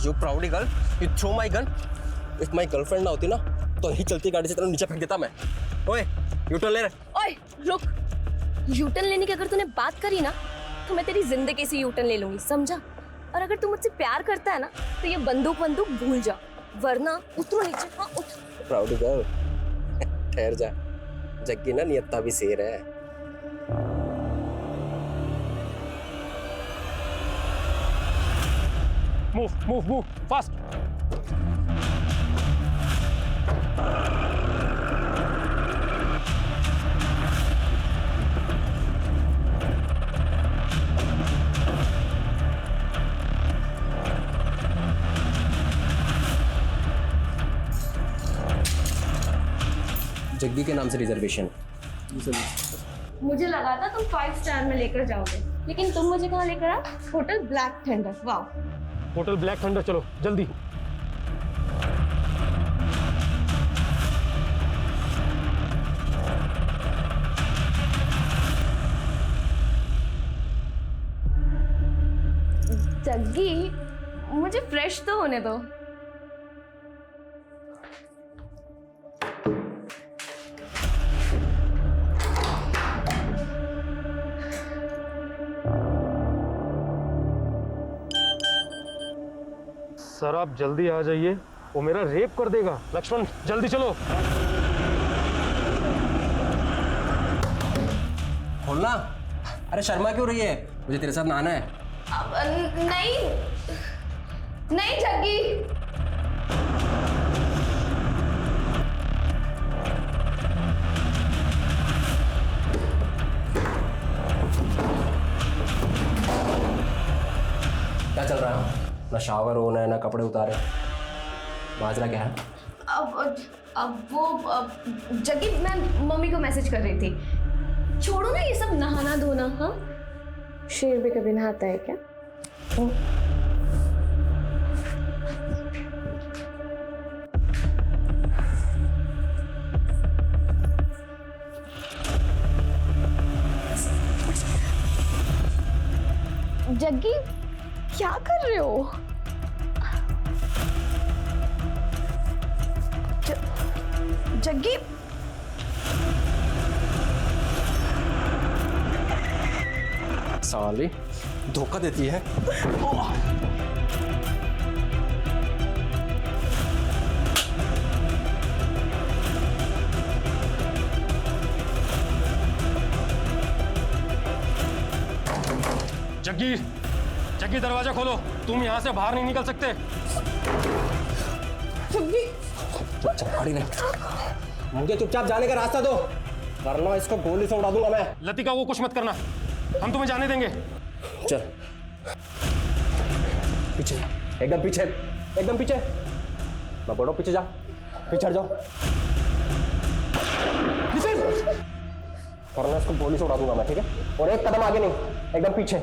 You pretty girl, you throw my gun. If my girlfriend ना होती ना तो ही चलती गाड़ी से तेरा नीचे फेंक देता मैं। ओए यूटर्न ले रहे। ओए रुक, यूटर्न लेने की अगर तूने बात करी ना तो मैं तेरी जिंदगी से यूटर्न ले लूंगी, समझा? और अगर तू मुझसे प्यार करता है ना तो ये बंदूक भूल जा, वरना उतरो नीचे। हाँ उठ। प्राउडी गर्ल ठहर जा, जग्गी ना नियत्ता भी शेर है। Move fast. जग्गी के नाम से रिजर्वेशन। मुझे लगा था तुम 5 स्टार में लेकर जाओगे, लेकिन तुम मुझे कहाँ लेकर आ? Hotel Black Thunder. वाह, होटल ब्लैक थंडर, चलो जल्दी। जग्गी मुझे फ्रेश तो होने दो। सर आप जल्दी आ जाइए, वो मेरा रेप कर देगा। लक्ष्मण जल्दी चलो। खोलना। अरे शर्मा क्यों रही है? मुझे तेरे साथ नहाना है। नहीं नहीं जग्गी, क्या चल रहा है? ना शावर होना है ना कपड़े उतारे, माजरा क्या है? अब जग्गी मैं मम्मी को मैसेज कर रही थी। छोड़ो ना ये सब नहाना धोना। हाँ, शेर भी कभी नहाता है क्या? जग्गी क्या कर रहे हो? जग्गी साली धोखा देती है। जग्गी जग्गी दरवाजा खोलो, तुम यहाँ से बाहर नहीं निकल सकते। गाड़ी नहीं, मुझे चुपचाप जाने का रास्ता दो वरना इसको गोली से उड़ा दूंगा मैं। लतिका वो कुछ मत करना, हम तुम्हें जाने देंगे। चल पीछे, एकदम पीछे, एकदम पीछे। मैं बोलो पीछे जा, पीछे हट जाओ। वरना इसको गोली से उड़ा दूंगा मैं, ठीक है? और एक कदम आगे नहीं, एकदम पीछे।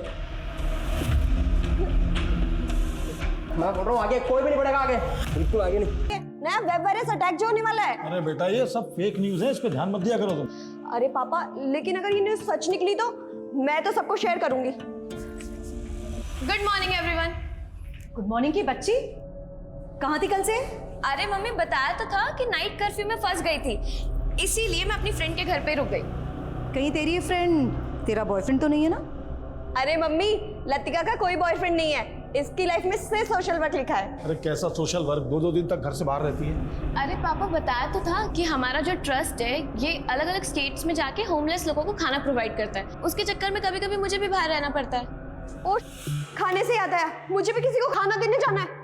मैं बोल रहा हूँ आगे कोई भी नहीं बढ़ेगा, आगे बिल्कुल आगे नहीं। नया वेब वायरस अटैक जो होने वाला है। अरे बेटा ये सब फेक न्यूज़ है, इस पे ध्यान मत दिया करो तुम। अरे पापा, लेकिन अगर ये न्यूज़ सच निकली तो मैं तो सबको शेयर करूंगी। Good morning everyone. Good morning की बच्ची, कहाँ थी कल से? अरे मम्मी बताया तो था कि नाइट कर्फ्यू में फंस गई थी, इसीलिए मैं अपनी फ्रेंड के घर पे रुक गई। कहीं तेरी ये फ्रेंड तेरा बॉयफ्रेंड तो नहीं है ना? अरे मम्मी, लतिका का कोई बॉयफ्रेंड नहीं है, इसकी लाइफ में सिर्फ सोशल वर्क लिखा है। अरे कैसा सोशल वर्क, 2-2 दिन तक घर से बाहर रहती है। अरे पापा बताया तो था कि हमारा जो ट्रस्ट है ये अलग अलग स्टेट्स में जाके होमलेस लोगों को खाना प्रोवाइड करता है। उसके चक्कर में कभी कभी मुझे भी बाहर रहना पड़ता है। और खाने से याद आया, मुझे भी किसी को खाना देने जाना है।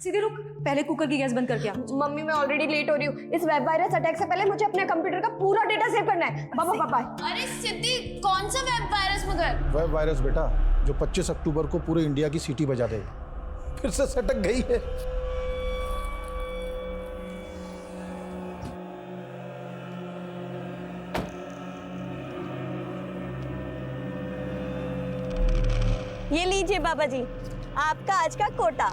सीधे रुक, पहले कुकर की गैस बंद करके आ। मम्मी मैं ऑलरेडी लेट हो रही हूँ, इस वेब वायरस अटैक से पहले मुझे अपने कंप्यूटर का पूरा डेटा सेव करना है। पापा पापा। अरे सिद्धि, कौन सा वेब वायरस मगर? वेब वायरस बेटा, जो 25 अक्टूबर को पूरे इंडिया की सीटी बजा देगा। फिर से सटक गई है। ये लीजिए बाबा जी, आपका आज का कोटा।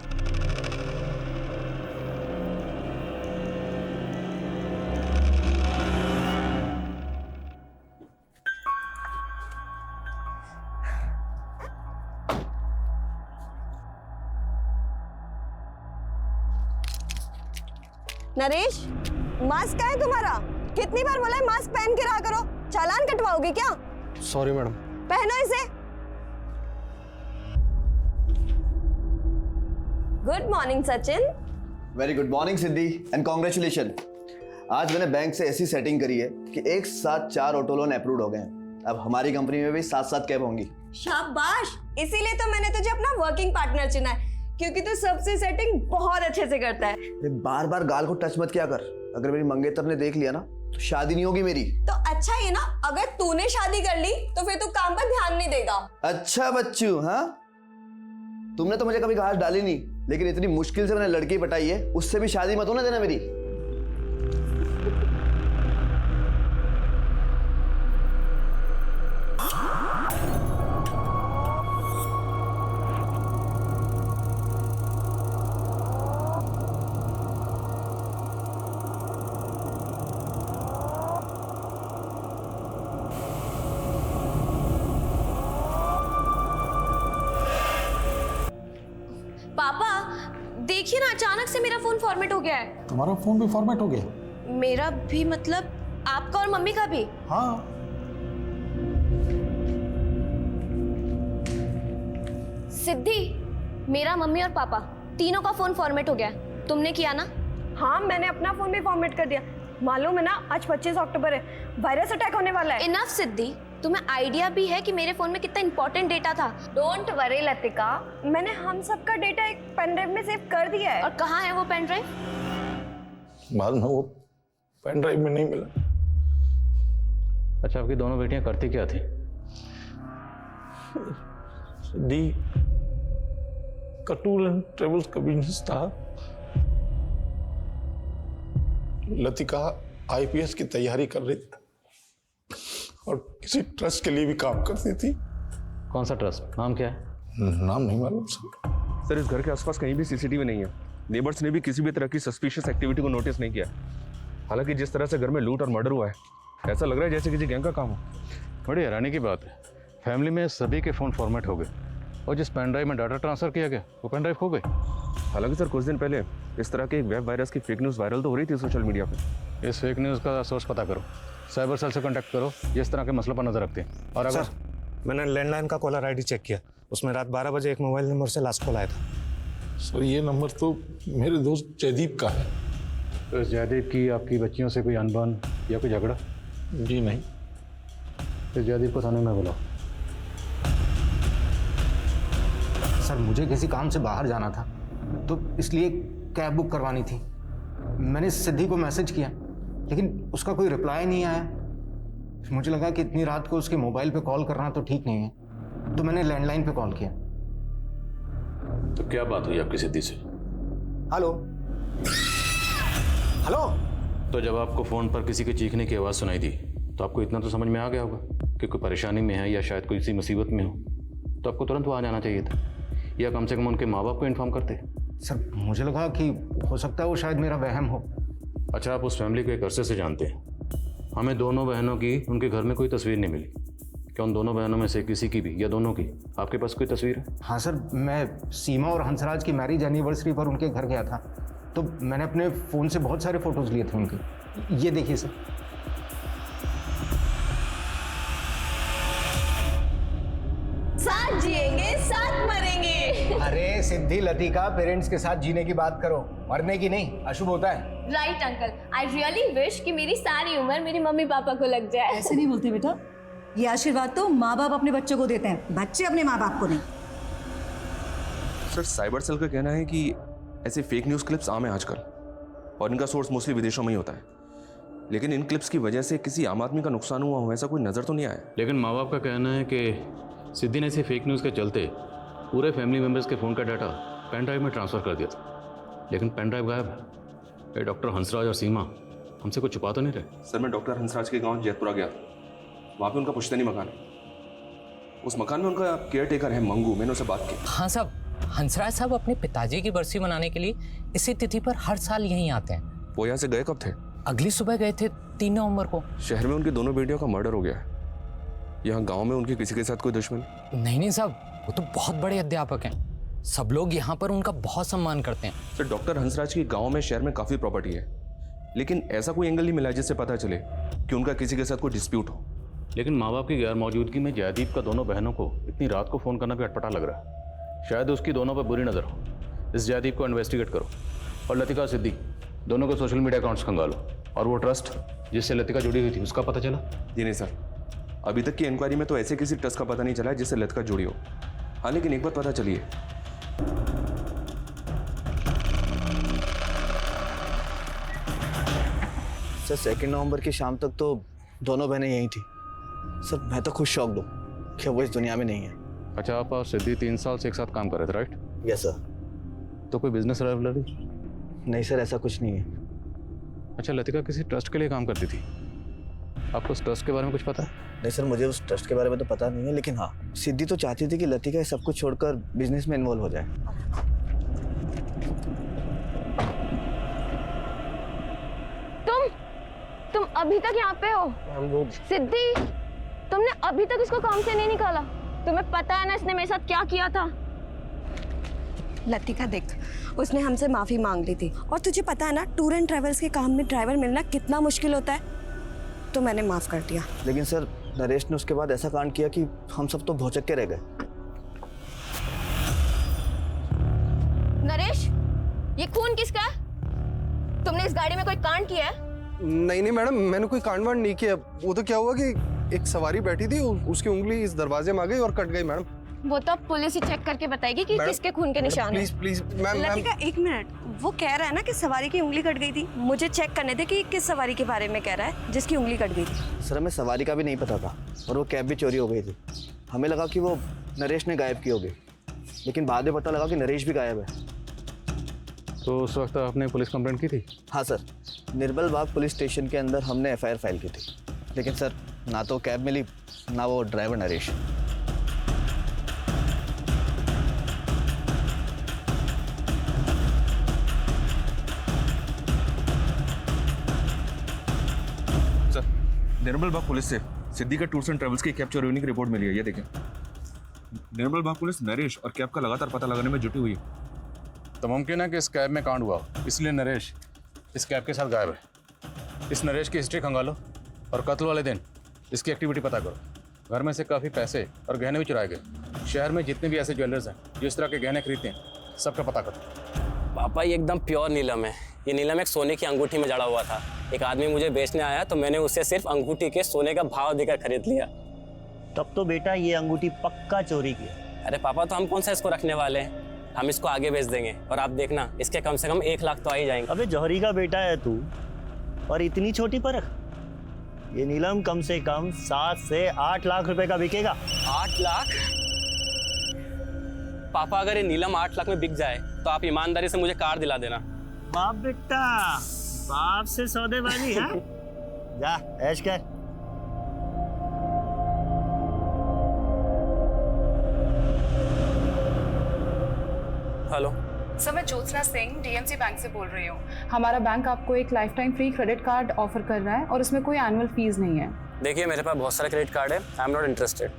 नरेश, मास्क का है तुम्हारा? कितनी बार बोला है मास्क पहन के रहा करो। चालान कटवाओगे क्या? Sorry madam. पहनो इसे। Good morning Sachin. Very good morning Siddhi and congratulation. आज मैंने बैंक से ऐसी सेटिंग करी है कि एक साथ 4 ऑटो लोन अप्रूव हो गए हैं। अब हमारी कंपनी में भी 7-7 कैब होंगी। शाबाश, इसीलिए तो मैंने तुझे अपना वर्किंग पार्टनर चुना है, क्योंकि तू सबसे सेटिंग बहुत अच्छे से करता है। बार बार गाल को टच मत किया कर। अगर मेरी मंगेतर ने देख लिया ना तो शादी नहीं होगी मेरी। तो अच्छा ये ना, अगर तूने शादी कर ली तो फिर तू काम पर ध्यान नहीं देगा। अच्छा बच्चू, हाँ तुमने तो मुझे कभी घास डाली नहीं, लेकिन इतनी मुश्किल से मैंने लड़की पटाई है, उससे भी शादी मत होने देना मेरी। पापा देखिए ना, अचानक से मेरा फोन फॉर्मेट हो गया है। तुम्हारा फोन भी फॉर्मेट हो गया? मेरा भी मतलब आपका और मम्मी का भी? हाँ। सिद्धि, मेरा, मम्मी और पापा तीनों का फोन फॉर्मेट हो गया। तुमने किया ना? हाँ, मैंने अपना फोन भी फॉर्मेट कर दिया। मालूम है ना, आज 25 अक्टूबर है, वायरस अटैक होने वाला है। इनफ सिद्धि, तुम्हें आइडिया भी है कि मेरे फोन में कितना इंपॉर्टेंट डेटा था। डोंट वरी लतिका, मैंने हम सबका डेटा एक पेन ड्राइव में सेव कर दिया है। और कहाँ है वो पेन ड्राइव? बाद में वो पेन ड्राइव में नहीं मिला। अच्छा, आपकी दोनों बेटियां करती क्या थी? दी का टूर एंड ट्रेवल्स का बिजनेस था। लतिका आईपीएस की तैयारी कर रही थी और किसी ट्रस्ट के लिए भी काम करती थी। कौन सा ट्रस्ट? नाम क्या है? नाम नहीं मालूम सर। सर, इस घर के आसपास कहीं भी सीसीटीवी नहीं है। नेबर्स ने भी किसी भी तरह की सस्पिशियस एक्टिविटी को नोटिस नहीं किया। हालांकि जिस तरह से घर में लूट और मर्डर हुआ है, ऐसा लग रहा है जैसे किसी गैंग का काम हो। बड़ी हैरानी की बात है, फैमिली में सभी के फ़ोन फॉर्मेट हो गए और जिस पेन ड्राइव में डाटा ट्रांसफ़र किया गया वो पेन ड्राइव खो गई। हालांकि सर, कुछ दिन पहले इस तरह के एक वेब वायरस की फेक न्यूज़ वायरल तो हो रही थी सोशल मीडिया पे। इस फेक न्यूज़ का सोर्स पता करो, साइबर सेल से कॉन्टैक्ट करो, जिस तरह के मसलों पर नजर रखते हैं। और अगर मैंने लैंडलाइन का कॉलर आईडी चेक किया, उसमें रात 12 बजे एक मोबाइल नंबर से लास्ट कॉल आया था। सर ये नंबर तो मेरे दोस्त जयदीप का है। तो इस जयदीप की आपकी बच्चियों से कोई अनबन या कोई झगड़ा? जी नहीं। इस जयदीप को थाने में बुलाओ। सर मुझे किसी काम से बाहर जाना था, तो इसलिए कैब बुक करवानी थी। मैंने सिद्धि को मैसेज किया, लेकिन उसका कोई रिप्लाई नहीं आया। मुझे लगा कि इतनी रात को उसके मोबाइल पे कॉल करना तो ठीक नहीं है, तो मैंने लैंडलाइन पे कॉल किया। तो क्या बात हुई आपकी सिद्धि से? Hello hello. तो जब आपको फ़ोन पर किसी के चीखने की आवाज़ सुनाई दी तो आपको इतना तो समझ में आ गया होगा कि कोई परेशानी में है या शायद कोई सी मुसीबत में हो, तो आपको तुरंत वहाँ जाना चाहिए था, या कम से कम उनके माँ बाप को इन्फॉर्म करते। सर मुझे लगा कि हो सकता है वो शायद मेरा वहम हो। अच्छा, आप उस फैमिली को एक अरसे से जानते हैं। हमें दोनों बहनों की उनके घर में कोई तस्वीर नहीं मिली। क्या उन दोनों बहनों में से किसी की भी या दोनों की आपके पास कोई तस्वीर है? हाँ सर, मैं सीमा और हंसराज की मैरिज एनिवर्सरी पर उनके घर गया था, तो मैंने अपने फ़ोन से बहुत सारे फ़ोटोज़ लिए थे उनके। ये देखिए सर। साथ जिएंगे साथ मरेंगे। अरे सिद्धि लतिका, पेरेंट्स के साथ जीने की बात करो, मरने की नहीं, अशुभ होता है। Right uncle, I really wish कि मेरी सारी उम्र मेरे मम्मी पापा को लग जाए। ऐसे नहीं बोलते बेटा, ये आशीर्वाद तो माँ बाप अपने बच्चों को देते हैं, बच्चे अपने माँ बाप को नहीं। सर, साइबर सेल का कहना है कि ऐसे फेक न्यूज़ क्लिप्स आम है आजकल, और इनका सोर्स मोस्टली विदेशों में ही होता है। लेकिन इन क्लिप्स की वजह से किसी आम आदमी का नुकसान हुआ हो, ऐसा कोई नज़र तो नहीं आया। लेकिन माँ बाप का कहना है कि सिद्धि ने इसे फेक न्यूज़ के चलते पूरे फैमिली मेम्बर्स के फ़ोन का डाटा पेन ड्राइव में ट्रांसफ़र कर दिया था, लेकिन पेन ड्राइव गायब है। ये डॉक्टर हंसराज और सीमा हमसे कुछ छुपा तो नहीं रहे? सर, मैं डॉक्टर हंसराज के गांव जैतपुरा गया था। वहाँ पे उनका पुश्तैनी मकान है। उस मकान में उनका केयर टेकर है मंगू। मैंने उससे बात की। हाँ साहब, हंसराज साहब अपने पिताजी की बरसी मनाने के लिए इसी तिथि पर हर साल यहीं आते हैं। वो यहाँ से गए कब थे? अगली सुबह गए थे, 3 नवंबर को। शहर में उनकी दोनों बेटियों का मर्डर हो गया है। यहाँ गांव में उनके किसी के साथ कोई दुश्मन? नहीं साहब, वो तो बहुत बड़े अध्यापक हैं। सब लोग यहाँ पर उनका बहुत सम्मान करते हैं। सर, डॉक्टर हंसराज की गांव में शहर में काफ़ी प्रॉपर्टी है। लेकिन ऐसा कोई एंगल नहीं मिला जिससे पता चले कि उनका किसी के साथ कोई डिस्प्यूट हो। लेकिन माँ बाप की गैर मौजूदगी में जयदीप का दोनों बहनों को इतनी रात को फ़ोन करना भी अटपटा लग रहा है। शायद उसकी दोनों पर बुरी नज़र हो। इस जयदीप को इन्वेस्टिगेट करो और लतिका सिद्दीक दोनों को सोशल मीडिया अकाउंट्स खंगालो और वो ट्रस्ट जिससे लतिका जुड़ी हुई थी उसका पता चला। जी नहीं सर, अभी तक की इंक्वायरी में तो ऐसे किसी ट्रस्ट का पता नहीं चला जिससे लतिका जुड़ी हो। हाँ, लेकिन एक बात पता चली है, सर 2 नवंबर की शाम तक तो दोनों बहनें यहीं थी। सर मैं तो खुद शॉक्ड हूँ कि वो इस दुनिया में नहीं है। अच्छा, आप और सिद्धि 3 साल से एक साथ काम कर रहे थे, राइट? Yes sir. तो कोई बिजनेस राइवलरी? नहीं सर, ऐसा कुछ नहीं है। अच्छा, लतिका किसी ट्रस्ट के लिए काम करती थी, आपको उस ट्रस्ट के बारे में कुछ पता है? नहीं सर, मुझे उस ट्रस्ट के बारे में तो पता नहीं है, लेकिन हाँ, सिद्धि तो चाहती थी कि लतिका सब कुछ छोड़कर बिजनेस में इन्वॉल्व हो जाए। तुम अभी तक यहाँ पे हो? सिद्धि, तुमने अभी तक इसको काम से नहीं निकाला? तुम्हें पता है ना इसने मेरे साथ क्या किया था? लतिका देख, उसने हमसे माफी मांग ली थी और तुझे पता है ना टूर एंड ट्रेवल्स के काम में ड्राइवर मिलना कितना मुश्किल होता है, तो मैंने माफ कर दिया। लेकिन सर नरेश ने उसके बाद ऐसा कांड किया कि हम सब तो भौचक के रह गए। नरेश, ये खून किसका है? तुमने इस गाड़ी में कोई कांड किया है? नहीं मैडम, मैंने कोई कांड वांड नहीं किया। वो तो क्या हुआ कि एक सवारी बैठी थी, उसकी उंगली इस दरवाजे में आ गई और कट गई मैडम। वो तो पुलिस ही चेक करके बताएगी कि किसके खून के निशान हैं। Please ma'am. लतिका एक मिनट, वो कह रहा है ना कि सवारी की उंगली कट गई थी। मुझे चेक करने दे कि किस सवारी के बारे में कह रहा है जिसकी उंगली कट गई थी। सर हमें सवारी का भी नहीं पता था और वो कैब भी चोरी हो गई थी। हमें लगा कि वो नरेश ने गायब की होगी, लेकिन बाद में पता लगा कि नरेश भी गायब है। तो उस वक्त आपने पुलिस कंप्लेंट की थी? हाँ सर, निर्मल बाग पुलिस स्टेशन के अंदर हमने FIR फाइल की थी, लेकिन सर ना तो कैब मिली ना वो ड्राइवर नरेश। सर, निर्मल बाग पुलिस से सिद्धि का टूर्स एंड ट्रेवल्स की कैब चोरी होने की रिपोर्ट मिली है। ये देखें, निर्मल बाग पुलिस नरेश और कैब का लगातार पता लगाने में जुटी हुई है। तो मुमकिन है कि इस कैब में कांड हुआ, इसलिए नरेश इस कैब के साथ गायब है। इस नरेश की हिस्ट्री खंगालो और कत्ल वाले दिन इसकी एक्टिविटी पता करो। घर में से काफ़ी पैसे और गहने भी चुराए गए। शहर में जितने भी ऐसे ज्वेलर्स हैं जो इस तरह के गहने खरीदते हैं, सबका पता करो। पापा ये एकदम प्योर नीलम है। ये नीलम एक सोने की अंगूठी में जड़ा हुआ था। एक आदमी मुझे बेचने आया तो मैंने उससे सिर्फ अंगूठी के सोने का भाव देकर खरीद लिया। तब तो बेटा ये अंगूठी पक्का चोरी की। अरे पापा, तो हम कौन सा इसको रखने वाले हैं? हम इसको आगे बेच देंगे और आप देखना इसके कम से कम 1 लाख तो आ ही जाएंगे। अबे जौहरी का बेटा है तू और इतनी छोटी परख। ये नीलम कम से कम 7 से 8 लाख रुपए का बिकेगा। 8 लाख? पापा, अगर ये नीलम 8 लाख में बिक जाए तो आप ईमानदारी से मुझे कार दिला देना। बाप बेटा, बाप से सौदेबाजी है। जा ऐश कर। हेलो सर, मैं ज्योत्सना सिंह DMC बैंक से बोल रही हूँ। हमारा बैंक आपको एक life time free credit card offer कर रहा है और उसमें कोई एनुअल फीस नहीं है। देखिए, मेरे पास बहुत सारे क्रेडिट कार्ड है, आई एम नॉट इंटरेस्टेड।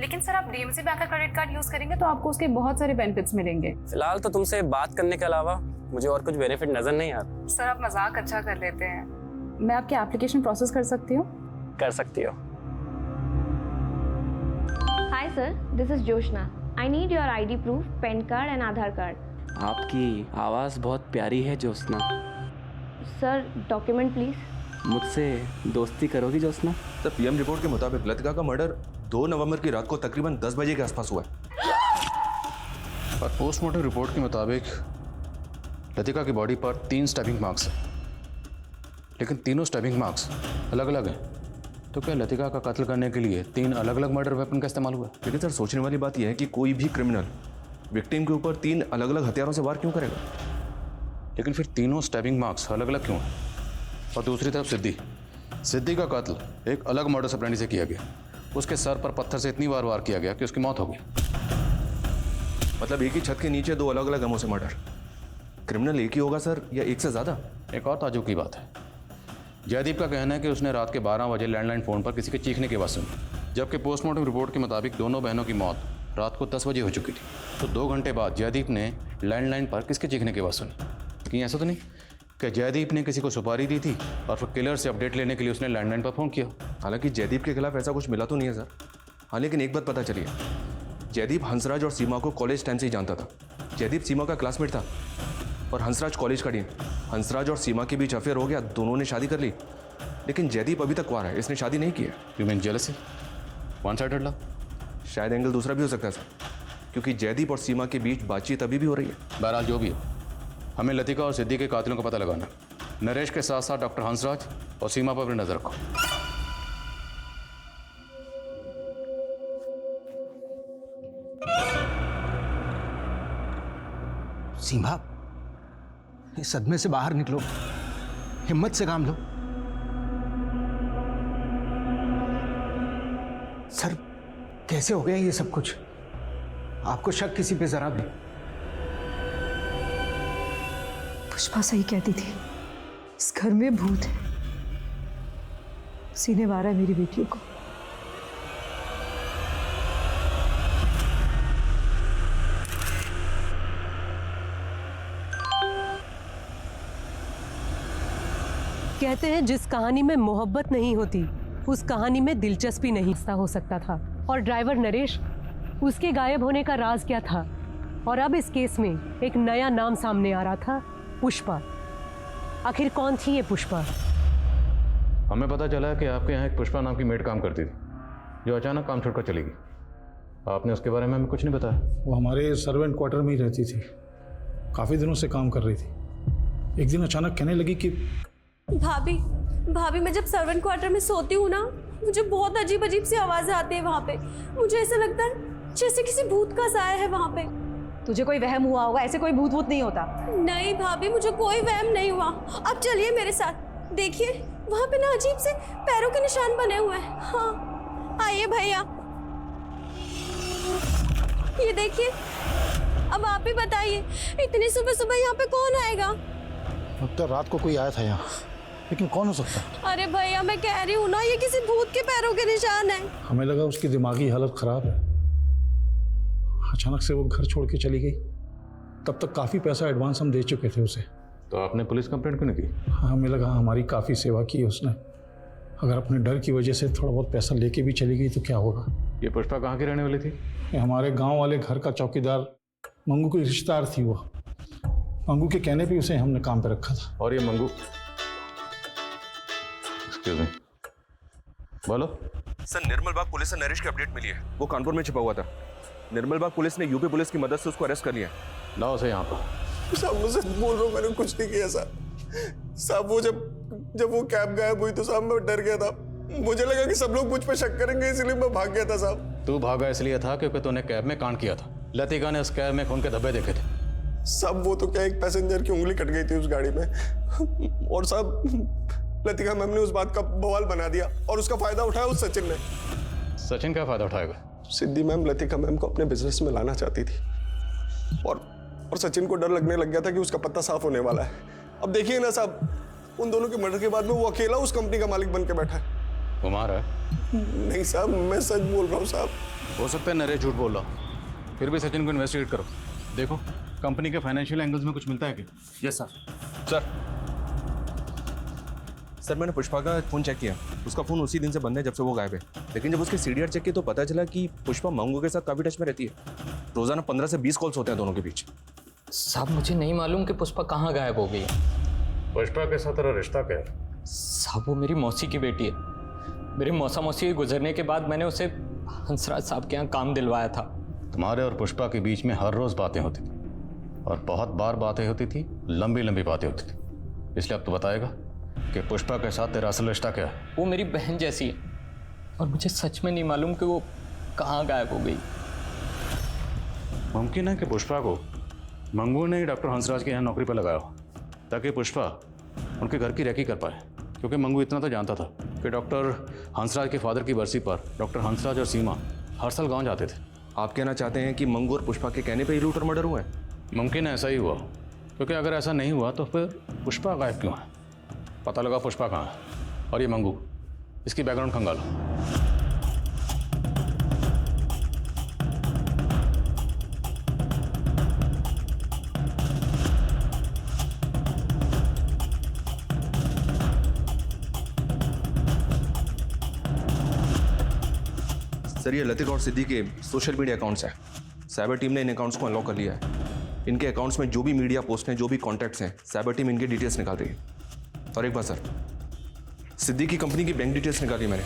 लेकिन सर आप DMC बैंक का क्रेडिट कार्ड यूज करेंगे तो आपको उसके बहुत सारे बेनिफिट्स मिलेंगे। फिलहाल तो तुमसे बात करने के अलावा मुझे और कुछ बेनिफिट नजर नहीं आ रहा। सर आप मजाक अच्छा कर लेते हैं। मैं आपकी एप्लीकेशन प्रोसेस कर सकती हूँ? कर सकती हो। Hi sir, this is Joshna. I need your ID proof, pan card and Aadhaar card. आपकी आवाज़ बहुत प्यारी है ज्योत्सना। Sir document please. मुझसे दोस्ती करोगी ज्योत्सना? सर, PM रिपोर्ट के मुताबिक लतिका का मर्डर 2 नवंबर की रात को तकरीबन 10 बजे के आसपास हुआ है। और पोस्टमार्टम रिपोर्ट के मुताबिक लतिका की बॉडी पर 3 स्टैबिंग मार्क्स हैं, लेकिन तीनों स्टैबिंग मार्क्स अलग अलग हैं। तो क्या लतिका का कत्ल करने के लिए 3 अलग अलग मर्डर वेपन का इस्तेमाल हुआ? लेकिन सर, सोचने वाली बात यह है कि कोई भी क्रिमिनल विक्टिम के ऊपर 3 अलग अलग हथियारों से वार क्यों करेगा? लेकिन फिर तीनों स्टैबिंग मार्क्स अलग अलग क्यों हैं? और दूसरी तरफ सिद्धि का कत्ल एक अलग मर्डर ऑपरेंडी से किया गया। उसके सर पर पत्थर से इतनी बार वार किया गया कि उसकी मौत हो गई। मतलब एक ही छत के नीचे 2 अलग अलग गमों से मर्डर। क्रिमिनल एक ही होगा सर, या एक से ज़्यादा? एक और ताज्जुब की बात है, जयदीप का कहना है कि उसने रात के 12 बजे लैंडलाइन फ़ोन पर किसी के चीखने की आवाज़ सुनी, जबकि पोस्टमार्टम रिपोर्ट के मुताबिक दोनों बहनों की मौत रात को 10 बजे हो चुकी थी। तो 2 घंटे बाद जयदीप ने लैंडलाइन पर किसके चीखने की आवाज़ सुनी? कहीं ऐसा तो नहीं कि जयदीप ने किसी को सुपारी दी थी और फिर किलर से अपडेट लेने के लिए उसने लैंडलाइन पर फ़ोन किया। हालांकि जयदीप के खिलाफ ऐसा कुछ मिला तो नहीं है सर। हाँ, लेकिन एक बात पता चली है, जयदीप हंसराज और सीमा को कॉलेज टाइम से ही जानता था। जयदीप सीमा का क्लासमेट था और हंसराज कॉलेज का डीन। हंसराज और सीमा के बीच अफेयर हो गया, दोनों ने शादी कर ली, लेकिन जयदीप अभी तक कुंवारा है, इसने शादी नहीं की है। You mean jealousy? One sided love? शायद एंगल दूसरा भी हो सकता है सर, क्योंकि जयदीप और सीमा के बीच बातचीत अभी भी हो रही है। बहरहाल जो भी हो, हमें लतिका और सिद्धि के कातिलों का पता लगाना। नरेश के साथ साथ डॉक्टर हंसराज और सीमा पर अपनी नजर रखो। सीमा, इस सदमे से बाहर निकलो, हिम्मत से काम लो। सर, कैसे हो गया ये सब कुछ? आपको शक किसी पे जरा भी? पुष्पा सही कहती थी, इस घर में भूत है, सीने मारा है मेरी बेटियों को। कहते हैं जिस कहानी में मोहब्बत नहीं होती उस कहानी में दिलचस्पी नहीं हो सकता था। और ड्राइवर नरेश, उसके गायब होने का राज क्या था? और अब इस केस में एक नया नाम सामने आ रहा था, पुष्पा। आखिर कौन थी ये पुष्पा? हमें पता चला कि आपके यहाँ एक पुष्पा नाम की मेड काम करती थी, जो अचानक काम छोड़कर चली गई। आपने उसके बारे में हमें कुछ नहीं बताया। वो हमारे सर्वेंट क्वार्टर में ही रहती थी, काफ़ी दिनों से काम कर रही थी। एक दिन अचानक कहने लगी कि भाभी मैं जब सर्वेंट क्वार्टर में सोती हूँ ना, मुझे बहुत अजीब अजीब सी आवाज़ें आती है वहाँ पे। मुझे ऐसा लगता है जैसे किसी भूत का साया है वहाँ पे। तुझे कोई वहम हुआ होगा, ऐसे कोई भूत भूत नहीं होता। नहीं भाभी, मुझे कोई वहम नहीं हुआ। अब चलिए मेरे साथ, देखिए वहाँ पे ना अजीब से पैरों के निशान बने हुए हैं। हाँ आइए भैया, ये देखिए। अब आप ही बताइए, इतनी सुबह सुबह यहाँ पे कौन आएगा? अब तो रात को कोई आया था यहाँ, लेकिन कौन हो सकता है? अरे भैया मैं कह रही हूँ ना, ये किसी भूत के पैरों के निशान है। हमें लगा उसकी दिमागी हालत खराब है, अचानक से वो घर छोड़ के चली गई। तब तक काफ़ी पैसा एडवांस हम दे चुके थे उसे। तो आपने पुलिस कंप्लेंट क्यों नहीं की? हाँ, हमें लगा हमारी काफ़ी सेवा की उसने, अगर अपने डर की वजह से थोड़ा बहुत पैसा लेके भी चली गई तो क्या होगा। ये पुष्पा कहाँ की रहने वाली थी? ये हमारे गांव वाले घर का चौकीदार मंगू की रिश्तेदार थी। वो मंगू के कहने पे उसे हमने काम पे रखा था। और ये मंगू, एक्सक्यूज मी, बोलो। सर, निर्मल बाग पुलिस से नरेश की अपडेट मिली है, वो कानपुर में छिपा हुआ था। निर्मल बाग पुलिस ने यूपी पुलिस की मदद से उसको अरेस्ट कर लिया। लाओ उसे यहाँ पर। साहब मुझे बोल रहा हूँ, मैंने कुछ नहीं किया साहब। वो जब वो कैब गायब हुई तो साहब मैं डर गया था। मुझे लगा कि सब लोग मुझ पे शक करेंगे, इसलिए मैं भाग गया था साहब। तू भागा इसलिए था क्योंकि तूने कैब में कांड किया था। लतिका ने उस कैब में खून के धब्बे देखे थे। साहब वो तो क्या, एक पैसेंजर की उंगली कट गई थी उस गाड़ी में, और साहब लतिका मैम ने उस बात का बवाल बना दिया और उसका फायदा उठाया उस सचिन ने। सचिन क्या फायदा उठाएगा? सिद्धि मैम लतिका मैम को अपने बिजनेस में लाना चाहती थी, और सचिन को डर लगने लग गया था कि उसका पत्ता साफ होने वाला है। अब देखिए ना साहब, उन दोनों के मर्डर के बाद में वो अकेला उस कंपनी का मालिक बन के बैठा है। कुमार है? नहीं साहब, मैं सच बोल रहा हूँ साहब। हो सकता है नरेश झूठ बोल रहा हो, फिर भी सचिन को इन्वेस्टिगेट करो। देखो कंपनी के फाइनेंशियल एंगल्स में कुछ मिलता है क्या? Yes sir. सर मैंने पुष्पा का फ़ोन चेक किया, उसका फ़ोन उसी दिन से बंद है जब से वो गायब है। लेकिन जब उसके सीडीआर चेक किए तो पता चला कि पुष्पा मंगू के साथ काफ़ी टच में रहती है। रोज़ाना 15 से 20 कॉल्स होते हैं दोनों के बीच। साहब मुझे नहीं मालूम कि पुष्पा कहाँ गायब हो गई है। पुष्पा के साथ तेरा रिश्ता क्या है? साहब वो मेरी मौसी की बेटी है। मेरे मौसा मौसी के गुजरने के बाद मैंने उसे हंसराज साहब के यहाँ काम दिलवाया था। तुम्हारे और पुष्पा के बीच में हर रोज़ बातें होती थी, और बहुत बार बातें होती थी, लंबी लंबी बातें होती थी। इसलिए अब तो बताएगा कि पुष्पा के साथ तेरा असल रिश्ता क्या है? वो मेरी बहन जैसी है, और मुझे सच में नहीं मालूम कि वो कहाँ गायब हो गई। मुमकिन है कि पुष्पा को मंगू ने डॉक्टर हंसराज के यहाँ नौकरी पर लगाया हो, ताकि पुष्पा उनके घर की रेकी कर पाए। क्योंकि मंगू इतना तो जानता था कि डॉक्टर हंसराज के फादर की बरसी पर डॉक्टर हंसराज और सीमा हर साल गाँव जाते थे। आप कहना चाहते हैं कि मंगू और पुष्पा के कहने पर ही लूट और मर्डर हुआ है? मुमकिन है ऐसा ही हुआ, क्योंकि अगर ऐसा नहीं हुआ तो फिर पुष्पा गायब क्यों है? पता लगा पुष्पा कहाँ है। और ये मंगू, इसकी बैकग्राउंड खंगालो। सर ये लतिका और सिद्धि के सोशल मीडिया अकाउंट्स हैं। साइबर टीम ने इन अकाउंट्स को अनलॉक कर लिया है। इनके अकाउंट्स में जो भी मीडिया पोस्ट हैं, जो भी कॉन्टैक्ट्स हैं, साइबर टीम इनकी डिटेल्स निकाल रही है। और एक बात सर, सिद्धि की कंपनी की बैंक डिटेल्स निकाली मैंने।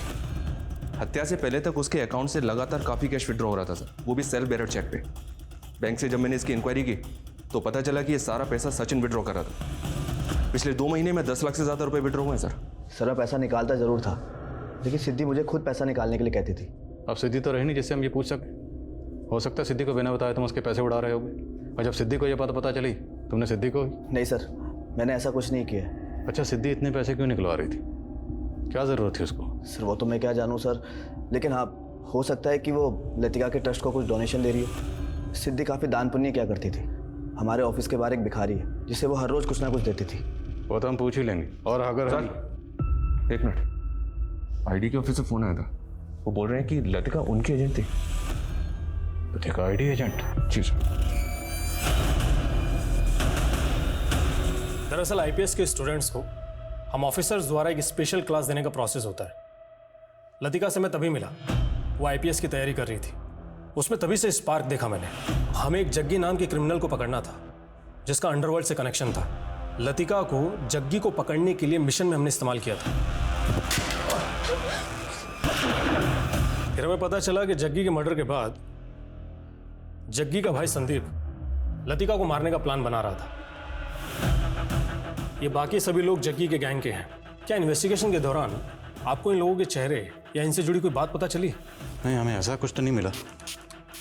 हत्या से पहले तक उसके अकाउंट से लगातार काफ़ी कैश विड्रॉ हो रहा था सर, वो भी सेल्फ बेरर चेक पे। बैंक से जब मैंने इसकी इंक्वायरी की तो पता चला कि ये सारा पैसा सचिन विड्रॉ कर रहा था। पिछले 2 महीने में 10 लाख से ज़्यादा रुपए विड्रॉ हुए हैं सर। सर मैं पैसा निकालता ज़रूर था, लेकिन सिद्धि मुझे खुद पैसा निकालने के लिए कहती थी। अब सिद्धि तो रही नहीं जिससे हम ये पूछ सकें। हो सकता है सिद्धि को बिना बताए तुम उसके पैसे उड़ा रहे होगे, और जब सिद्धि को ये पता चली तुमने सिद्धि को। नहीं सर, मैंने ऐसा कुछ नहीं किया। अच्छा, सिद्धि इतने पैसे क्यों निकलवा रही थी? क्या ज़रूरत थी उसको? सर वो तो मैं क्या जानूँ सर, लेकिन हाँ हो सकता है कि वो लतिका के ट्रस्ट को कुछ डोनेशन दे रही हो। सिद्धि काफ़ी दान पुण्य क्या करती थी। हमारे ऑफिस के बाहर एक भिखारी है जिसे वो हर रोज़ कुछ ना कुछ देती थी। वो तो हम पूछ ही लेंगे। और अगर सर एक मिनट, आईडी के ऑफिस से फ़ोन आया था। वो बोल रहे हैं कि लतिका उनकी एजेंट थी। Latika ID agent? जी सर। दरअसल आईपीएस के स्टूडेंट्स को हम ऑफिसर्स द्वारा एक स्पेशल क्लास देने का प्रोसेस होता है। लतिका से मैं तभी मिला, वो आईपीएस की तैयारी कर रही थी। उसमें तभी से स्पार्क देखा मैंने। हमें एक जग्गी नाम के क्रिमिनल को पकड़ना था जिसका अंडरवर्ल्ड से कनेक्शन था। लतिका को जग्गी को पकड़ने के लिए मिशन में हमने इस्तेमाल किया था। फिर हमें पता चला कि जग्गी के मर्डर के बाद जग्गी का भाई संदीप लतिका को मारने का प्लान बना रहा था। ये बाकी सभी लोग जग्गी के गैंग के हैं। क्या इन्वेस्टिगेशन के दौरान आपको इन लोगों के चेहरे या इनसे जुड़ी कोई बात पता चली? नहीं, हमें ऐसा कुछ तो नहीं मिला।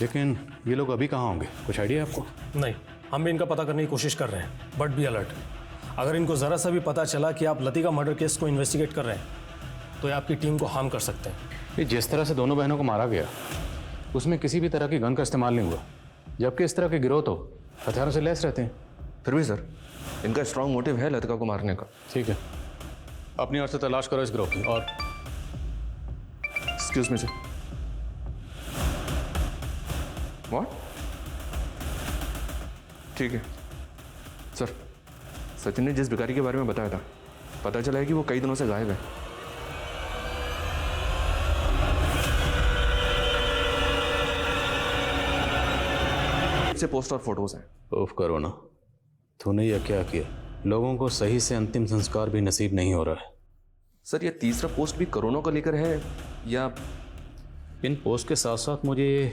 लेकिन ये लोग अभी कहाँ होंगे, कुछ आइडिया आपको? नहीं, हम भी इनका पता करने की कोशिश कर रहे हैं, बट बी अलर्ट। अगर इनको ज़रा सा भी पता चला कि आप लतिका मर्डर केस को इन्वेस्टिगेट कर रहे हैं तो ये आपकी टीम को हार्म कर सकते हैं। ये जिस तरह से दोनों बहनों को मारा गया उसमें किसी भी तरह की गन का इस्तेमाल नहीं हुआ, जबकि इस तरह के गिरोह तो हथियारों से लैस रहते हैं। फिर भी सर इनका स्ट्रांग मोटिव है लतिका को मारने का। ठीक है, अपनी ओर से तलाश करो इस गिरोह की। और एक्सक्यूज मी सर। व्हाट? ठीक है सर। सचिन ने जिस भिखारी के बारे में बताया था, पता चला है कि वो कई दिनों से गायब है। से पोस्ट और फोटोज हैं। ऑफ करो ना, तूने यह क्या किया? लोगों को सही से अंतिम संस्कार भी नसीब नहीं हो रहा है। सर ये तीसरा पोस्ट भी कोरोना को लेकर है या? इन पोस्ट के साथ साथ मुझे ये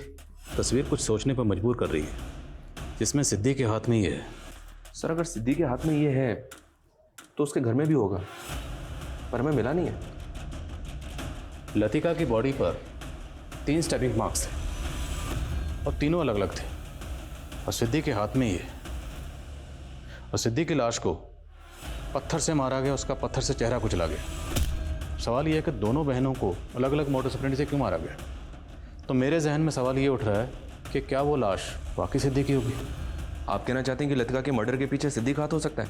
तस्वीर कुछ सोचने पर मजबूर कर रही है, जिसमें सिद्धि के हाथ में ये है। सर अगर सिद्धि के हाथ में ये है तो उसके घर में भी होगा, पर हमें मिला नहीं है। लतिका की बॉडी पर 3 स्टैबिंग मार्क्स थे और तीनों अलग अलग थे, और सिद्धि के हाथ में ये। और सिद्धि की लाश को पत्थर से मारा गया, उसका पत्थर से चेहरा कुचला गया। सवाल यह है कि दोनों बहनों को अलग अलग मोटर से क्यों मारा गया? तो मेरे जहन में सवाल ये उठ रहा है कि क्या वो लाश वाकई सिद्धि की होगी? आप कहना चाहते हैं कि लतिका के मर्डर के पीछे सिद्धि का हाथ हो सकता है?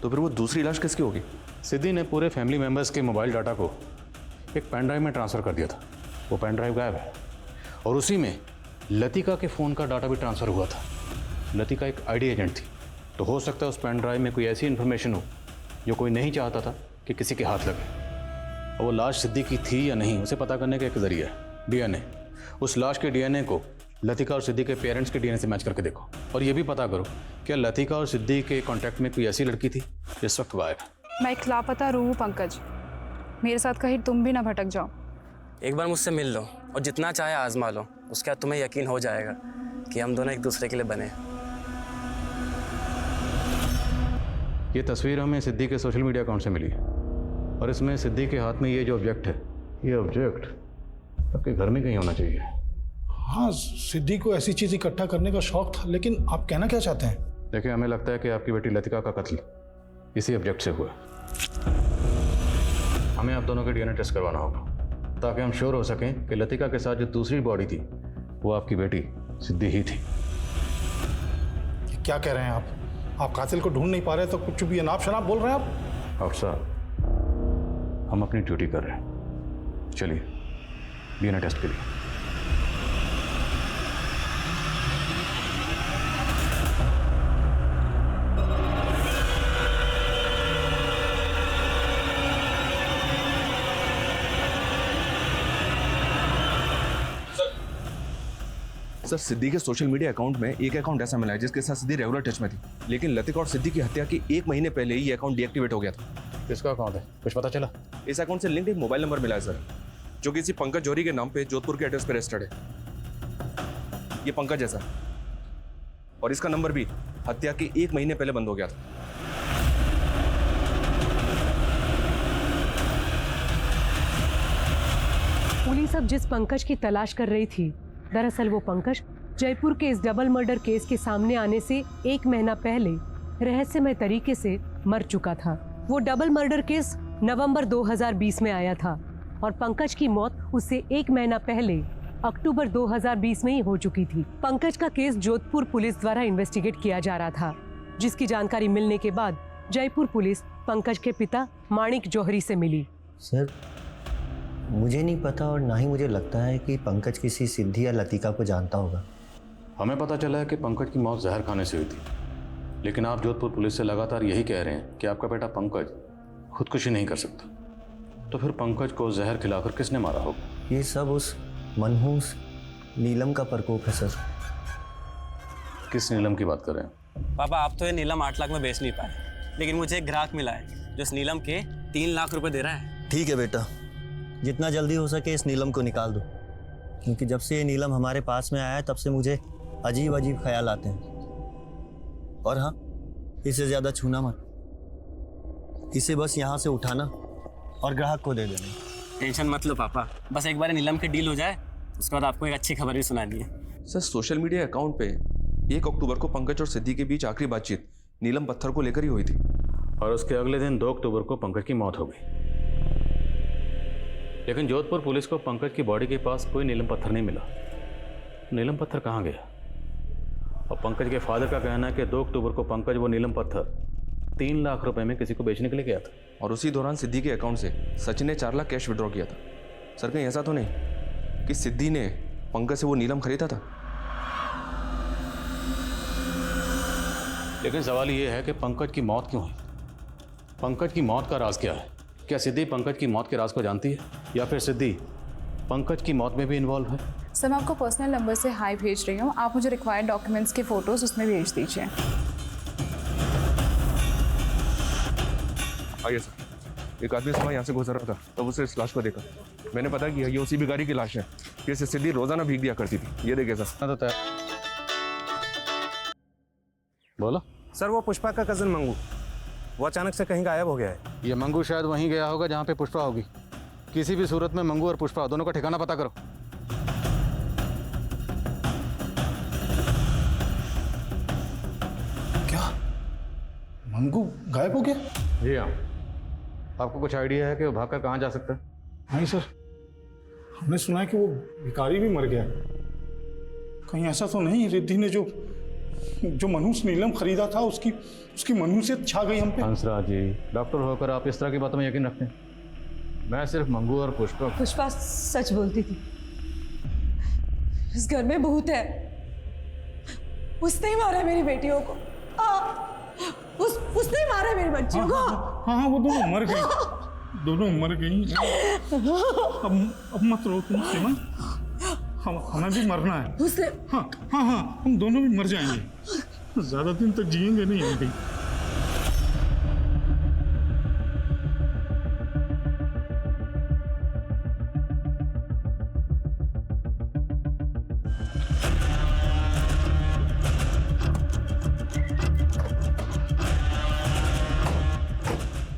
तो फिर वो दूसरी लाश किसकी होगी? सिद्धि ने पूरे फैमिली मेम्बर्स के मोबाइल डाटा को एक पेन ड्राइव में ट्रांसफ़र कर दिया था। वो पेन ड्राइव गायब है, और उसी में लतिका के फ़ोन का डाटा भी ट्रांसफ़र हुआ था। लतिका एक आईडी एजेंट थी, तो हो सकता है उस पेन ड्राइव में कोई ऐसी इन्फॉर्मेशन हो जो कोई नहीं चाहता था कि किसी के हाथ लगे। और वो लाश सिद्धि की थी या नहीं, उसे पता करने का एक जरिया है डीएनए। उस लाश के डीएनए को लतिका और सिद्धि के पेरेंट्स के डीएनए से मैच करके देखो, और ये भी पता करो क्या लतिका और सिद्धि के कांटेक्ट में कोई ऐसी लड़की थी जिस वक्त गायब है। मैं एक लापता रूह हूँ पंकज, मेरे साथ कहीं तुम भी ना भटक जाओ। एक बार मुझसे मिल लो और जितना चाहे आजमा लो, उसके बाद तुम्हें यकीन हो जाएगा कि हम दोनों एक दूसरे के लिए बने। ये तस्वीर हमें सिद्धि के सोशल मीडिया अकाउंट से मिली है, और इसमें सिद्धि के हाथ में ये जो ऑब्जेक्ट है, ये ऑब्जेक्ट आपके घर में कहीं होना चाहिए। हाँ, सिद्धि को ऐसी चीज़ इकट्ठा करने का शौक था, लेकिन आप कहना क्या चाहते हैं? देखिए, हमें लगता है कि आपकी बेटी लतिका का कत्ल इसी ऑब्जेक्ट से हुआ। हमें आप दोनों के डीएनए टेस्ट करवाना होगा ताकि हम श्योर हो सकें कि लतिका के साथ जो दूसरी बॉडी थी वो आपकी बेटी सिद्धि ही थी। क्या कह रहे हैं आप कातिल को ढूंढ नहीं पा रहे तो कुछ भी अनाप शनाप बोल रहे हैं आप? और साहब, हम अपनी ड्यूटी कर रहे हैं। चलिए डीएनए टेस्ट के लिए। सर सिद्धि के सोशल मीडिया अकाउंट में एक अकाउंट ऐसा मिला है जिसके साथ सिद्धि रेगुलर टच में थी, लेकिन लतिका और सिद्धि की हत्या के 1 महीने पहले ही ये अकाउंट डीएक्टिवेट हो गया था। किसका अकाउंट है, कुछ पता चला? इस अकाउंट से लिंक्ड एक मोबाइल नंबर मिला है सर, जो किसी पंकज जौहरी के नाम पे जोधपुर के एड्रेस पे रजिस्टर्ड है। ये पंकज है सर, और इसका नंबर भी हत्या के 1 महीने पहले बंद हो गया था। पुलिस अब जिस पंकज की तलाश कर रही थी, दरअसल वो पंकज जयपुर के इस डबल मर्डर केस के सामने आने से 1 महीना पहले रहस्यमय तरीके से मर चुका था। वो डबल मर्डर केस नवंबर 2020 में आया था और पंकज की मौत उससे 1 महीना पहले अक्टूबर 2020 में ही हो चुकी थी। पंकज का केस जोधपुर पुलिस द्वारा इन्वेस्टिगेट किया जा रहा था, जिसकी जानकारी मिलने के बाद जयपुर पुलिस पंकज के पिता माणिक जौहरी से मिली। सर, मुझे नहीं पता और ना ही मुझे लगता है कि पंकज किसी सिद्धि या लतिका को जानता होगा। हमें पता चला है कि पंकज की मौत जहर खाने से हुई थी, लेकिन आप जोधपुर पुलिस से लगातार यही कह रहे हैं कि आपका बेटा पंकज खुदकुशी नहीं कर सकता। तो फिर पंकज को जहर खिलाकर किसने मारा होगा? ये सब उस मनहूस नीलम का प्रकोप है सर। किस नीलम की बात कर रहे हैं? पापा, आप तो ये नीलम 8 लाख में बेच नहीं पाए, लेकिन मुझे एक ग्राहक मिला है जो इस नीलम के 3 लाख रुपए दे रहा है। ठीक है बेटा, जितना जल्दी हो सके इस नीलम को निकाल दो, क्योंकि जब से ये नीलम हमारे पास में आया है तब से मुझे अजीब अजीब ख्याल आते हैं। और हाँ, इसे ज़्यादा छूना मत, इसे बस यहाँ से उठाना और ग्राहक को दे देना। टेंशन मत लो पापा, बस एक बार नीलम की डील हो जाए, उसके बाद आपको एक अच्छी खबर भी सुनानी है। सर, सोशल मीडिया अकाउंट पे 1 अक्टूबर को पंकज और सिद्धि के बीच आखिरी बातचीत नीलम पत्थर को लेकर ही हुई थी, और उसके अगले दिन 2 अक्टूबर को पंकज की मौत हो गई। लेकिन जोधपुर पुलिस को पंकज की बॉडी के पास कोई नीलम पत्थर नहीं मिला। नीलम पत्थर कहाँ गया? और पंकज के फादर का कहना है कि 2 अक्टूबर को पंकज वो नीलम पत्थर 3 लाख रुपए में किसी को बेचने के लिए गया था, और उसी दौरान सिद्धि के अकाउंट से सचिन ने 4 लाख कैश विड्रॉ किया था। सर, कहीं ऐसा तो नहीं कि सिद्धि ने पंकज से वो नीलम खरीदा था? लेकिन सवाल ये है कि पंकज की मौत क्यों हुई? पंकज की मौत का राज क्या है? क्या सिद्धि पंकज की मौत के राज को जानती है, या फिर सिद्धि पंकज की मौत में भी इन्वॉल्व है? सर, मैं आपको पर्सनल नंबर से हाई भेज रही हूँ, आप मुझे रिक्वायर्ड डॉक्यूमेंट्स के फ़ोटोज़ उसमें भेज दीजिए। आइए सर। एक आदमी समय यहाँ से गुजर रहा था, तब उसे इस लाश को देखा। मैंने पता किया ये उसी भिखारी की लाश है जिसे सिद्धि रोजाना भीग दिया करती थी। ये देखिए सर। तो बोलो सर, वो पुष्पा का कज़न मंगू, वो अचानक से कहीं गायब हो गया है। ये मंगू शायद वहीं गया होगा जहाँ पे पुष्पा होगी। किसी भी सूरत में मंगू और पुष्पा दोनों का ठिकाना पता करो। क्या मंगू गायब हो गया? जी हाँ। आपको कुछ आइडिया है कि वो भागकर कहाँ जा सकता है? नहीं सर, हमने सुना है कि वो भिखारी भी मर गया। कहीं ऐसा तो नहीं रिद्धि ने जो मनुष्य नीलम खरीदा था उसकी मनुष्यत छा गई हम पे? हंसराज जी, डॉक्टर होकर आप इस तरह की बातों में यकीन रखते हैं? मैं सिर्फ मंगू और पुष्पा सच बोलती थी। इस घर में भूत है, उसने ही मारा मेरी बेटियों को। उसने ही मारा मेरी बच्चियों को। हाँ, वो दोनों मर गई, दोनों मर गई। अब मत रो तुम सीमा, हमें भी मरना है। उसने हाँ, हम दोनों भी मर जाएंगे, ज्यादा दिन तक जिएंगे नहीं हम भी।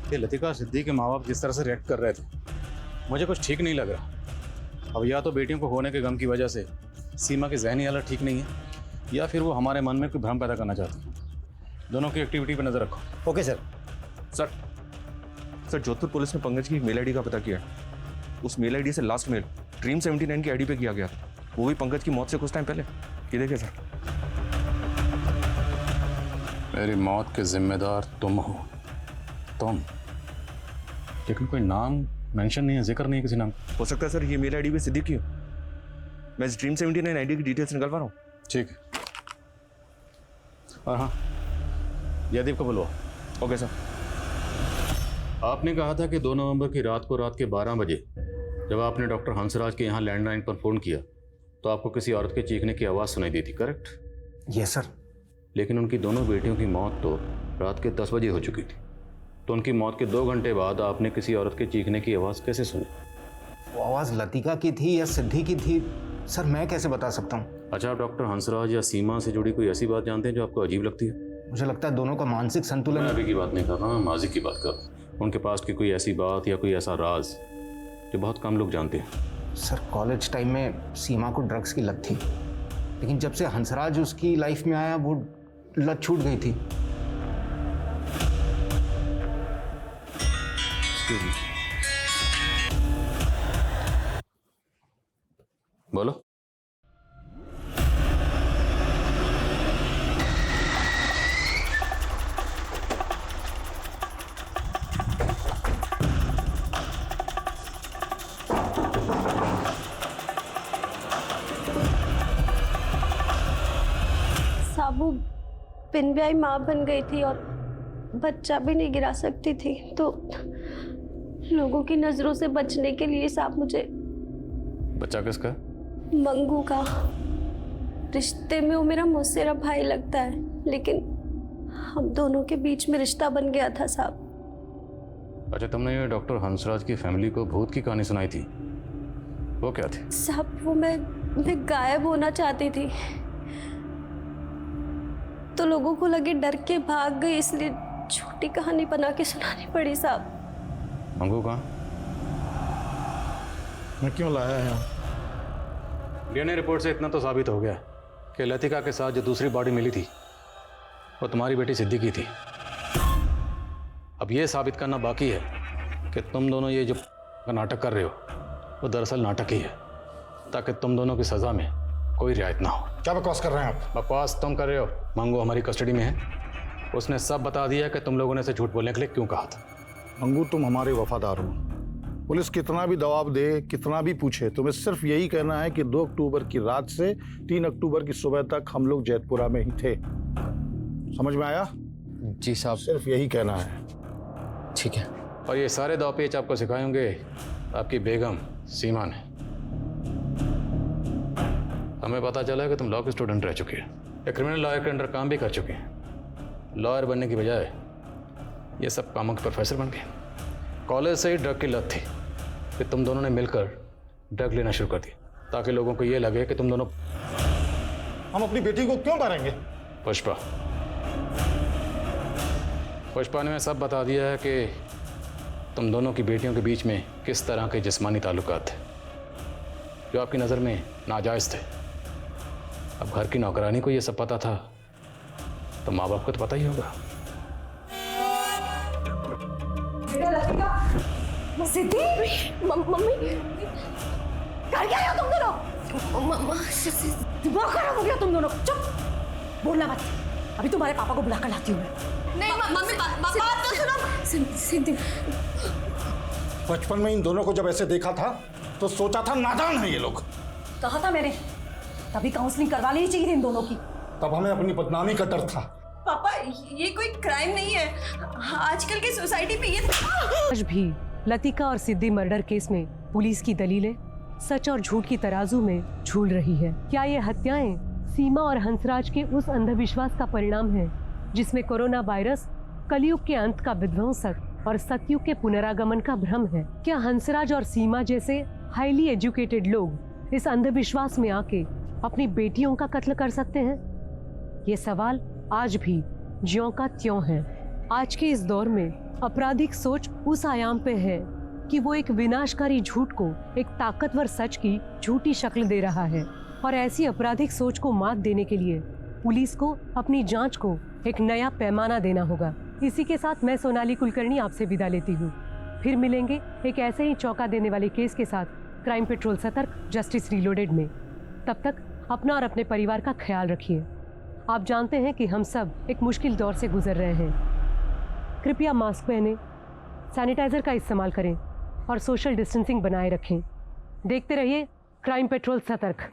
ये लतिका सिद्धि के माँ बाप जिस तरह से रिएक्ट कर रहे थे, मुझे कुछ ठीक नहीं लग रहा। अब या तो बेटियों को होने के गम की वजह से सीमा की ज़हनी हालत ठीक नहीं है, या फिर वो हमारे मन में कोई भ्रम पैदा करना चाहती है। दोनों की एक्टिविटी पर नज़र रखो। Okay sir. Sir, Jodhpur police ने पंकज की मेल आईडी का पता किया। उस मेल आईडी से लास्ट मेल ड्रीम 79 की आईडी पे किया गया था, वो भी पंकज की मौत से कुछ टाइम पहले। ये देखिए सर। मेरी मौत के जिम्मेदार तुम हो, तुम। लेकिन कोई नाम मेंशन नहीं है, जिक्र नहीं है किसी नाम। हो सकता है सर ये मेल आईडी भी सिद्धि की हो। मैं ड्रीम 79 आईडी की डिटेल्स निकल पा रहा हूँ। ठीक है। और हाँ, जयदीप को बुलवा। Okay sir. आपने कहा था कि 2 नवंबर की रात को रात के 12 बजे जब आपने डॉक्टर हंसराज के यहाँ लैंडलाइन पर फ़ोन किया तो आपको किसी औरत के चीखने की आवाज़ सुनाई दी थी, करेक्ट? Yes sir. लेकिन उनकी दोनों बेटियों की मौत तो रात के 10 बजे हो चुकी थी, तो उनकी मौत के 2 घंटे बाद आपने किसी औरत के चीखने की आवाज़ कैसे सुनी? वो आवाज़ लतिका की थी या सिद्धि की थी सर, मैं कैसे बता सकता हूँ। अच्छा, आप डॉक्टर हंसराज या सीमा से जुड़ी कोई ऐसी बात जानते हैं जो आपको अजीब लगती है? मुझे लगता है दोनों का मानसिक संतुलन। मैं अभी की बात नहीं कर रहा, माजी की बात कर रहा हूँ। उनके पास की कोई ऐसी बात या कोई ऐसा राज जो बहुत कम लोग जानते हैं। सर कॉलेज टाइम में सीमा को ड्रग्स की लत थी, लेकिन जब से हंसराज उसकी लाइफ में आया वो लत छूट गई थी। बोलो। साबू बिन ब्याही माँ बन गई थी और बच्चा भी नहीं गिरा सकती थी, तो लोगों की नज़रों से बचने के लिए साहब मुझे बच्चा किसका? मंगू का। रिश्ते में वो मेरा मौसेरा भाई लगता है, लेकिन हम दोनों के बीच में रिश्ता बन गया था साहब। अच्छा, तुमने ये डॉक्टर हंसराज की फैमिली को भूत की कहानी सुनाई थी, वो क्या थी? साहब वो मैं गायब होना चाहती थी, तो लोगों को लगे डर के भाग गई, इसलिए छोटी कहानी बना के सुनानी पड़ी साहब। मंगू कहाँ? मैं क्यों लाया है? डीएनए रिपोर्ट से इतना तो साबित हो गया कि लतिका के साथ जो दूसरी बॉडी मिली थी वो तुम्हारी बेटी सिद्धि की थी। अब ये साबित करना बाकी है कि तुम दोनों ये जो नाटक कर रहे हो वो दरअसल नाटक ही है, ताकि तुम दोनों की सज़ा में कोई रियायत ना हो। क्या बकवास कर रहे हैं आप? बकवास तुम कर रहे हो। मंगू हमारी कस्टडी में है, उसने सब बता दिया कि तुम लोगों ने इसे झूठ बोलने के लिए क्यों कहा था। मंगू, तुम हमारे वफादार हो। पुलिस कितना भी दबाव दे, कितना भी पूछे, तुम्हें सिर्फ यही कहना है कि 2 अक्टूबर की रात से 3 अक्टूबर की सुबह तक हम लोग जैतपुरा में ही थे। समझ में आया? जी साहब। सिर्फ यही कहना है। ठीक है। और ये सारे दाव पेच आपको सिखाएंगे आपकी बेगम सीमा ने। हमें पता चला है कि तुम लॉ के स्टूडेंट रह चुके हैं, या क्रिमिनल लॉयर के अंडर काम भी कर चुके हैं। लॉयर बनने की बजाय ये सब कामों के प्रोफेसर बन गए। कॉलेज से ही ड्रग की लत थी, फिर तुम दोनों ने मिलकर ड्रग लेना शुरू कर दिया, ताकि लोगों को ये लगे कि तुम दोनों। हम अपनी बेटी को क्यों मारेंगे? पुष्पा ने सब बता दिया है कि तुम दोनों की बेटियों के बीच में किस तरह के जिस्मानी ताल्लुकात थे जो आपकी नज़र में नाजायज़ थे। अब घर की नौकरानी को ये सब पता था तो माँ बाप को तो पता ही होगा। सिद्धि, मम्मी, कर क्या हो तुम दोनों? दिमाग खराब हो गया तुम दोनों। चुप, बोलना मत। अभी तुम्हारे पापा को बुला कर लाती हूँ मैं। नहीं मम्मी, बात तो सुनो। सिद्धि, बचपन में इन दोनों को जब ऐसे देखा था तो सोचा था नादान है ये लोग। कहा था मैंने, तभी काउंसलिंग करवा लेनी चाहिए थी इन दोनों की। तब हमें अपनी बदनामी का डर था। पापा, ये कोई क्राइम नहीं है। आजकल की सोसाइटी में ये आज भी लतिका और सिद्धि मर्डर केस में पुलिस की दलीलें सच और झूठ की तराजू में झूल रही है। क्या ये हत्याएं सीमा और हंसराज के उस अंधविश्वास का परिणाम है जिसमें कोरोना वायरस कलयुग के अंत का विध्वंसक और सतयुग के पुनरागमन का भ्रम है? क्या हंसराज और सीमा जैसे हाईली एजुकेटेड लोग इस अंधविश्वास में आके अपनी बेटियों का कत्ल कर सकते हैं? ये सवाल आज भी ज्यों का त्यों है। आज के इस दौर में आपराधिक सोच उस आयाम पे है कि वो एक विनाशकारी झूठ को एक ताकतवर सच की झूठी शक्ल दे रहा है, और ऐसी आपराधिक सोच को मात देने के लिए पुलिस को अपनी जांच को एक नया पैमाना देना होगा। इसी के साथ मैं सोनाली कुलकर्णी आपसे विदा लेती हूँ। फिर मिलेंगे एक ऐसे ही चौंका देने वाले केस के साथ क्राइम पेट्रोल सतर्क, जस्टिस रीलोडेड में। तब तक अपना और अपने परिवार का ख्याल रखिए। आप जानते हैं कि हम सब एक मुश्किल दौर से गुजर रहे हैं। कृपया मास्क पहनें, सैनिटाइजर का इस्तेमाल करें और सोशल डिस्टेंसिंग बनाए रखें। देखते रहिए क्राइम पेट्रोल सतर्क।